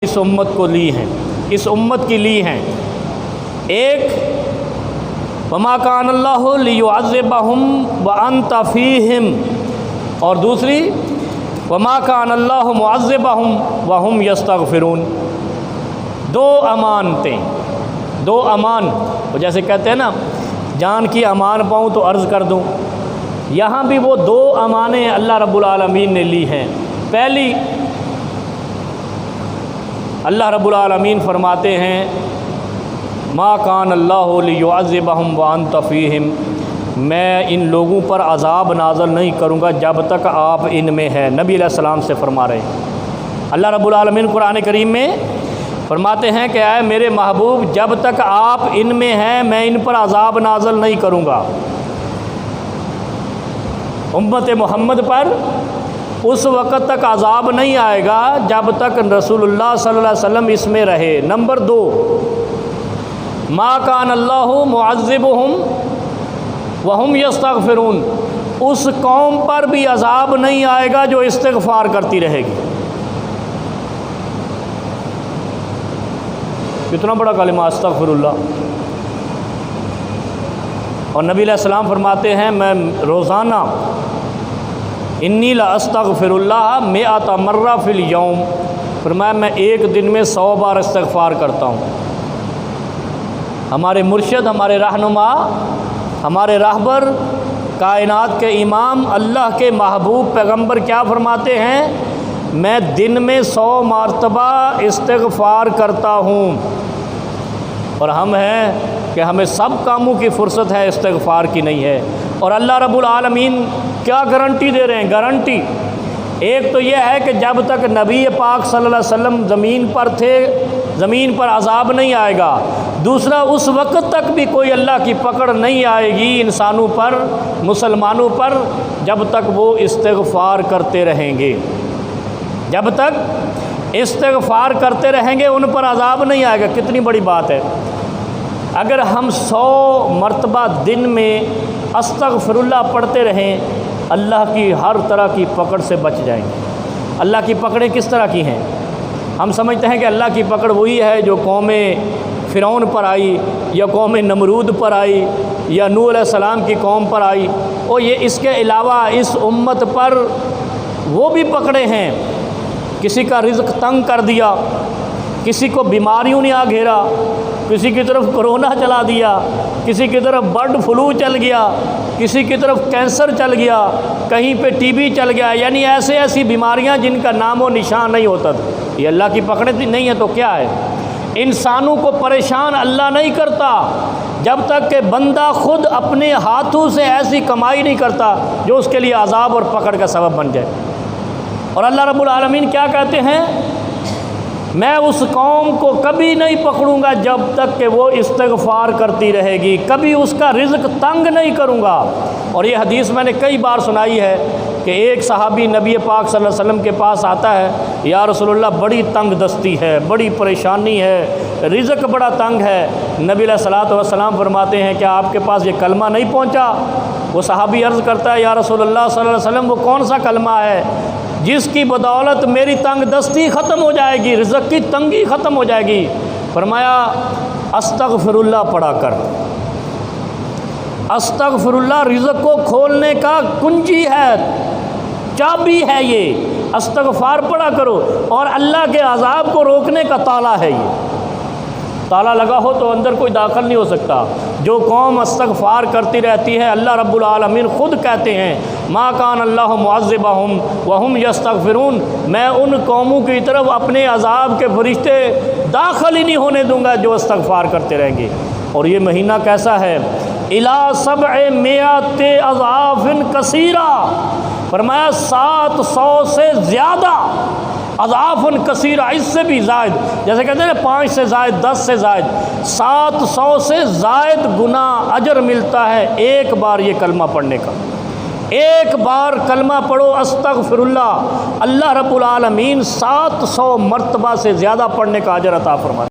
اس امت کو لی ہیں، اس امت کی لی ہیں۔ ایک وما کان اللہ لیعذبہم وانت فیہم، اور دوسری وما کان اللہ معذبہم وہم یستغفرون۔ دو امانتیں، دو امان، جیسے کہتے ہیں نا جان کی امان پاؤں تو عرض کر دوں، یہاں بھی وہ دو امانیں اللہ رب العالمین نے لی ہیں۔ پہلی، اللہ رب العالمین فرماتے ہیں ما کان اللہ لیعذبہم وانت فیہم، میں ان لوگوں پر عذاب نازل نہیں کروں گا جب تک آپ ان میں ہے۔ نبی علیہ السلام سے فرما رہے ہیں۔ اللہ رب العالمین قرآن کریم میں فرماتے ہیں کہ اے میرے محبوب، جب تک آپ ان میں ہیں میں ان پر عذاب نازل نہیں کروں گا۔ امت محمد پر اس وقت تک عذاب نہیں آئے گا جب تک رسول اللہ صلی اللہ علیہ وسلم اس میں رہے۔ نمبر دو، ما کان اللہ معذبہم وہم یستغفرون، اس قوم پر بھی عذاب نہیں آئے گا جو استغفار کرتی رہے گی۔ کتنا بڑا کلمہ استغفر اللہ۔ اور نبی علیہ السلام فرماتے ہیں میں روزانہ انی لاستغفر اللہ مئۃ مرہ فی الیوم، فرمایا میں ایک دن میں 100 بار استغفار کرتا ہوں۔ ہمارے مرشد، ہمارے رہنما، ہمارے راہبر، کائنات کے امام، اللہ کے محبوب پیغمبر کیا فرماتے ہیں؟ میں دن میں 100 مرتبہ استغفار کرتا ہوں۔ اور ہم ہیں کہ ہمیں سب کاموں کی فرصت ہے، استغفار کی نہیں ہے۔ اور اللہ رب العالمین کیا گارنٹی دے رہے ہیں؟ گارنٹی ایک تو یہ ہے کہ جب تک نبی پاک صلی اللہ علیہ وسلم زمین پر تھے زمین پر عذاب نہیں آئے گا۔ دوسرا، اس وقت تک بھی کوئی اللہ کی پکڑ نہیں آئے گی انسانوں پر، مسلمانوں پر، جب تک وہ استغفار کرتے رہیں گے۔ جب تک استغفار کرتے رہیں گے ان پر عذاب نہیں آئے گا۔ کتنی بڑی بات ہے! اگر ہم 100 مرتبہ دن میں استغفر اللہ پڑھتے رہیں، اللہ کی ہر طرح کی پکڑ سے بچ جائیں گے۔ اللہ کی پکڑیں کس طرح کی ہیں؟ ہم سمجھتے ہیں کہ اللہ کی پکڑ وہی ہے جو قوم فرعون پر آئی، یا قوم نمرود پر آئی، یا نوح علیہ السلام کی قوم پر آئی۔ اور یہ اس کے علاوہ اس امت پر وہ بھی پکڑے ہیں، کسی کا رزق تنگ کر دیا، کسی کو بیماریوں نے آ گھیرا، کسی کی طرف کرونا چلا دیا، کسی کی طرف برڈ فلو چل گیا، کسی کی طرف کینسر چل گیا، کہیں پہ ٹی بی چل گیا، یعنی ایسی بیماریاں جن کا نام و نشان نہیں ہوتا تھا۔ یہ اللہ کی پکڑیں نہیں ہے تو کیا ہے؟ انسانوں کو پریشان اللہ نہیں کرتا جب تک کہ بندہ خود اپنے ہاتھوں سے ایسی کمائی نہیں کرتا جو اس کے لیے عذاب اور پکڑ کا سبب بن جائے۔ اور اللہ رب العالمین کیا کہتے ہیں؟ میں اس قوم کو کبھی نہیں پکڑوں گا جب تک کہ وہ استغفار کرتی رہے گی، کبھی اس کا رزق تنگ نہیں کروں گا۔ اور یہ حدیث میں نے کئی بار سنائی ہے کہ ایک صحابی نبی پاک صلی اللہ علیہ وسلم کے پاس آتا ہے، یا رسول اللہ بڑی تنگ دستی ہے، بڑی پریشانی ہے، رزق بڑا تنگ ہے۔ نبی علیہ الصلوۃ والسلام فرماتے ہیں کیا آپ کے پاس یہ کلمہ نہیں پہنچا؟ وہ صحابی عرض کرتا ہے یا رسول اللہ صلی اللہ علیہ وسلم وہ کون سا کلمہ ہے جس کی بدولت میری تنگ دستی ختم ہو جائے گی، رزق کی تنگی ختم ہو جائے گی؟ فرمایا استغفر اللہ پڑھا کر۔ استغفر اللہ رزق کو کھولنے کا کنجی ہے، چابی ہے، یہ استغفار پڑھا کرو، اور اللہ کے عذاب کو روکنے کا تالا ہے۔ یہ تالا لگا ہو تو اندر کوئی داخل نہیں ہو سکتا۔ جو قوم استغفار کرتی رہتی ہے، اللہ رب العالمین خود کہتے ہیں ما کان اللہ معذبہم وہم یستغفرون، میں ان قوموں کی طرف اپنے عذاب کے فرشتے داخل ہی نہیں ہونے دوں گا جو استغفار کرتے رہیں گے۔ اور یہ مہینہ کیسا ہے؟ الی 700 اضعاف کثیرہ، فرمایا 700 سے زیادہ، اضعاف کثیرہ، اس سے بھی زائد، جیسے کہتے ہیں 5 سے زائد، 10 سے زائد، 700 سے زائد گنا اجر ملتا ہے ایک بار یہ کلمہ پڑھنے کا۔ ایک بار کلمہ پڑھو استغفر اللہ، اللہ رب العالمین 700 مرتبہ سے زیادہ پڑھنے کا اجر عطا فرماتا ہے۔